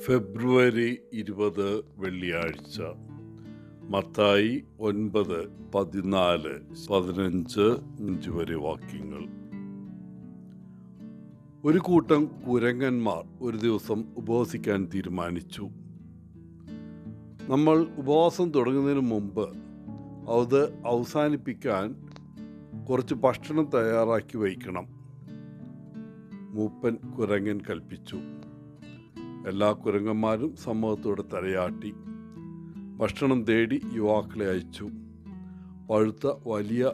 ഫെബ്രുവരി 20 വെള്ളിയാഴ്ച. മത്തായി 9, 14, 15, 5 വരെ വാക്യങ്ങൾ. ഒരു കൂട്ടം കുരങ്ങന്മാർ ഒരു ദിവസം ഉപവസിക്കാൻ തീരുമാനിച്ചു. നമ്മൾ ഉപവാസം തുടങ്ങുന്നതിന് മുമ്പ് അത് അവസാനിപ്പിക്കാൻ കുറച്ച് ഭക്ഷണം തയ്യാറാക്കി വയ്ക്കണം. മൂപ്പൻ കുരങ്ങൻ കൽപ്പിച്ചു. എല്ലാ കുരങ്ങന്മാരും സമ്മതത്തോടെ തലയാട്ടി. ഭക്ഷണം തേടി യുവാക്കളെ അയച്ചു. പഴുത്ത വലിയ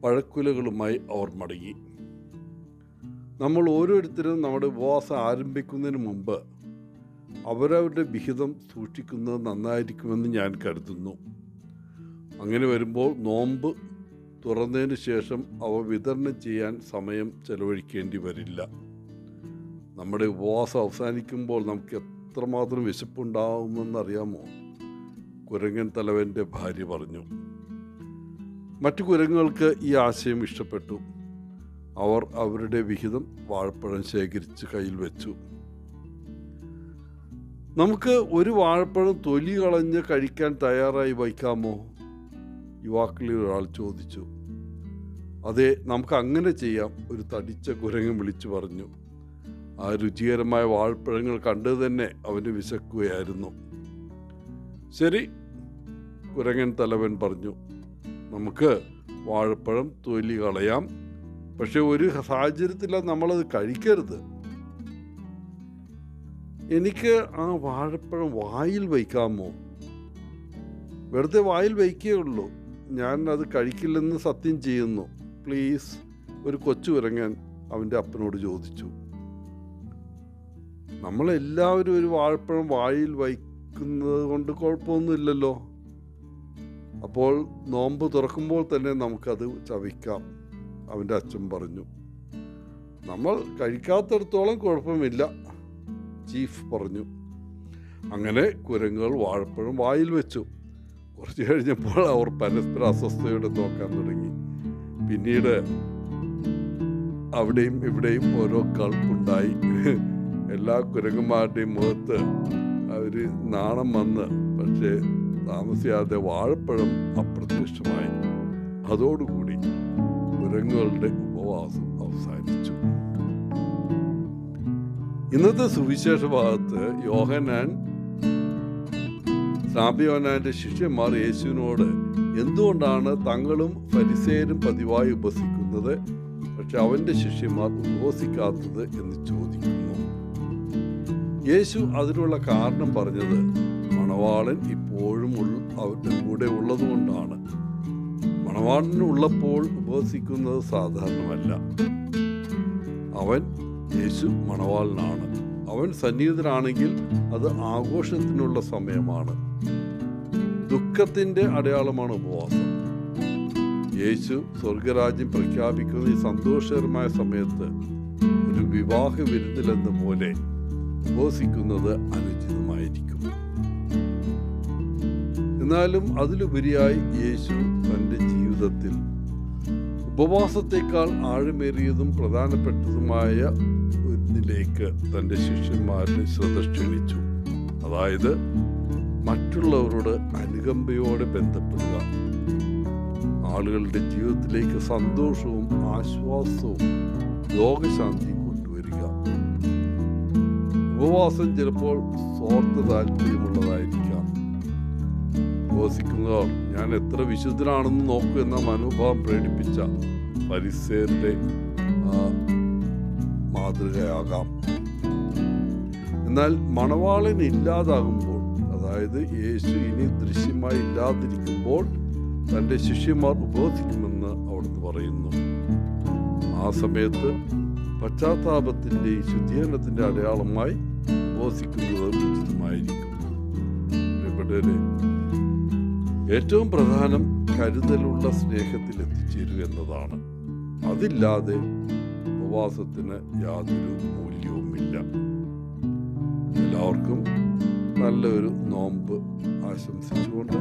പഴക്കുലകളുമായി അവർ മടങ്ങി. നമ്മൾ ഓരോരുത്തരും നമ്മുടെ ഉപവാസം ആരംഭിക്കുന്നതിന് മുമ്പ് അവരവരുടെ വിഹിതം സൂക്ഷിക്കുന്നത് നന്നായിരിക്കുമെന്ന് ഞാൻ കരുതുന്നു. അങ്ങനെ വരുമ്പോൾ നോമ്പ് തുറന്നതിന് ശേഷം അവ വിതരണം ചെയ്യാൻ സമയം ചെലവഴിക്കേണ്ടി വരില്ല. നമ്മുടെ ഉപവാസം അവസാനിക്കുമ്പോൾ നമുക്ക് എത്രമാത്രം വിശപ്പുണ്ടാവുമെന്നറിയാമോ? കുരങ്ങൻ തലവൻ്റെ ഭാര്യ പറഞ്ഞു. മറ്റു കുരങ്ങുകൾക്ക് ഈ ആശയം ഇഷ്ടപ്പെട്ടു. അവർ അവരുടെ വിഹിതം വാഴപ്പഴം ശേഖരിച്ച് കയ്യിൽ വെച്ചു. നമുക്ക് ഒരു വാഴപ്പഴം തൊലി കളഞ്ഞ് കഴിക്കാൻ തയ്യാറായി വയ്ക്കാമോ? യുവാക്കളിൽ ഒരാൾ ചോദിച്ചു. അതെ, നമുക്ക് അങ്ങനെ ചെയ്യാം, ഒരു തടിച്ച കുരങ്ങൻ വിളിച്ചു പറഞ്ഞു. ആ രുചികരമായ വാഴപ്പഴങ്ങൾ കണ്ടു തന്നെ അവന് വിശക്കുകയായിരുന്നു. ശരി, കുരങ്ങൻ തലവൻ പറഞ്ഞു, നമുക്ക് വാഴപ്പഴം തൊലി കളയാം. പക്ഷെ ഒരു സാഹചര്യത്തിലാണ് നമ്മളത് കഴിക്കരുത്. എനിക്ക് ആ വാഴപ്പഴം വായിൽ വയ്ക്കാമോ? വെറുതെ വായിൽ വയ്ക്കുകയുള്ളൂ, ഞാൻ അത് കഴിക്കില്ലെന്ന് സത്യം ചെയ്യുന്നു, പ്ലീസ്, ഒരു കൊച്ചു കുരങ്ങൻ അവൻ്റെ അപ്പനോട് ചോദിച്ചു. നമ്മളെല്ലാവരും ഒരു വാഴപ്പഴം വായിൽ വയ്ക്കുന്നത് കൊണ്ട് കുഴപ്പമൊന്നുമില്ലല്ലോ. അപ്പോൾ നോമ്പ് തുറക്കുമ്പോൾ തന്നെ നമുക്കത് ചവയ്ക്കാം, അവൻ്റെ അച്ഛൻ പറഞ്ഞു. നമ്മൾ കഴിക്കാത്തിടത്തോളം കുഴപ്പമില്ല, ചീഫ് പറഞ്ഞു. അങ്ങനെ കുരങ്ങുകൾ വാഴപ്പഴം വായിൽ വെച്ചു. കുറച്ച് കഴിഞ്ഞപ്പോൾ അവർ പരസ്പര അസ്വസ്ഥയോടെ നോക്കാൻ തുടങ്ങി. പിന്നീട് അവിടെയും ഇവിടെയും ഓരോ കളിപ്പുണ്ടായി. എല്ലാ കുരങ്ങന്മാരുടെയും മുഖത്ത് ഒരു നാണം വന്ന്, പക്ഷേ താമസിയാതെ വാഴപ്പഴം അപ്രത്യക്ഷമായി. അതോടുകൂടി കുരങ്ങുകളുടെ ഉപവാസം അവസാനിച്ചു. ഇന്നത്തെ സുവിശേഷ ഭാഗത്ത് യോഹന്നാന്റെ ശിഷ്യന്മാർ യേശുവിനോട് എന്തുകൊണ്ടാണ് തങ്ങളും ഫരിസേയരും പതിവായി ഉപവസിക്കുന്നത്, പക്ഷെ അവൻ്റെ ശിഷ്യന്മാർ ഉപവസിക്കാത്തത് എന്ന് ചോദിക്കുന്നു. യേശു അതിനുള്ള കാരണം പറഞ്ഞത് മണവാളൻ ഇപ്പോഴും അവരുടെ കൂടെ ഉള്ളതുകൊണ്ടാണ്. മണവാളൻ ഉള്ളപ്പോൾ ഉപവസിക്കുന്നത് സാധാരണമല്ല. യേശു മണവാളനാണ്. അവൻ സന്നിഹിതനാണെങ്കിൽ അത് ആഘോഷത്തിനുള്ള സമയമാണ്. ദുഃഖത്തിൻ്റെ അടയാളമാണ് ഉപവാസം. യേശു സ്വർഗരാജ്യം പ്രഖ്യാപിക്കുന്ന ഈ സന്തോഷകരമായ സമയത്ത് ഒരു വിവാഹ വിരുന്നിലെന്ന പോലെ ഉപവസിക്കുന്നത് അനുചിതമായിരിക്കും. എന്നാലും അതിലുപരിയായി യേശു തൻ്റെ ജീവിതത്തിൽ ഉപവാസത്തെക്കാൾ ആഴമേറിയതും പ്രധാനപ്പെട്ടതുമായ ഒന്നിലേക്ക് തൻ്റെ ശിഷ്യന്മാരുടെ ശ്രദ്ധ ക്ഷണിച്ചു. അതായത് മറ്റുള്ളവരോട് അനുകമ്പയോടെ ബന്ധപ്പെടുക, ആളുകളുടെ ജീവിതത്തിലേക്ക് സന്തോഷവും ആശ്വാസവും രോഗശാന്തിയും കൊണ്ടുവരിക. ഉപവാസം ചിലപ്പോൾ സ്വാർത്ഥ താല്പര്യമുള്ളതായിരിക്കാം. ഉപവസിക്കുന്നവർ ഞാൻ എത്ര വിശുദ്ധനാണെന്ന് നോക്കൂ എന്ന മനോഭാവം പ്രകടിപ്പിച്ച ഫരിസേയരുടെ മാതൃകയാകാം. എന്നാൽ മണവാളൻ ഇല്ലാതാകുമ്പോൾ, അതായത് യേശു ഇനി ദൃശ്യമായി ഇല്ലാതിരിക്കുമ്പോൾ തൻ്റെ ശിഷ്യന്മാർ ഉപവസിക്കുമെന്ന് അവിടുന്ന് പറയുന്നു. ആ സമയത്ത് പശ്ചാത്താപത്തിൻ്റെ ശുദ്ധീകരണത്തിൻ്റെ അടയാളമായി ഉപവസിക്കുന്നത് ഉചിതമായിരിക്കും. ഏറ്റവും പ്രധാനം കരുതലുള്ള സ്നേഹത്തിൽ എത്തിച്ചേരുക എന്നതാണ്. അതില്ലാതെ ഉപവാസത്തിന് യാതൊരു മൂല്യവുമില്ല. എല്ലാവർക്കും നല്ലൊരു നോമ്പ് ആശംസിച്ചുകൊണ്ട്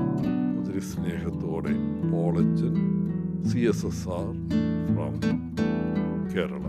ഒത്തിരി സ്നേഹത്തോടെ പോളച്ചൻ, CSSR ഫ്രം കേരള.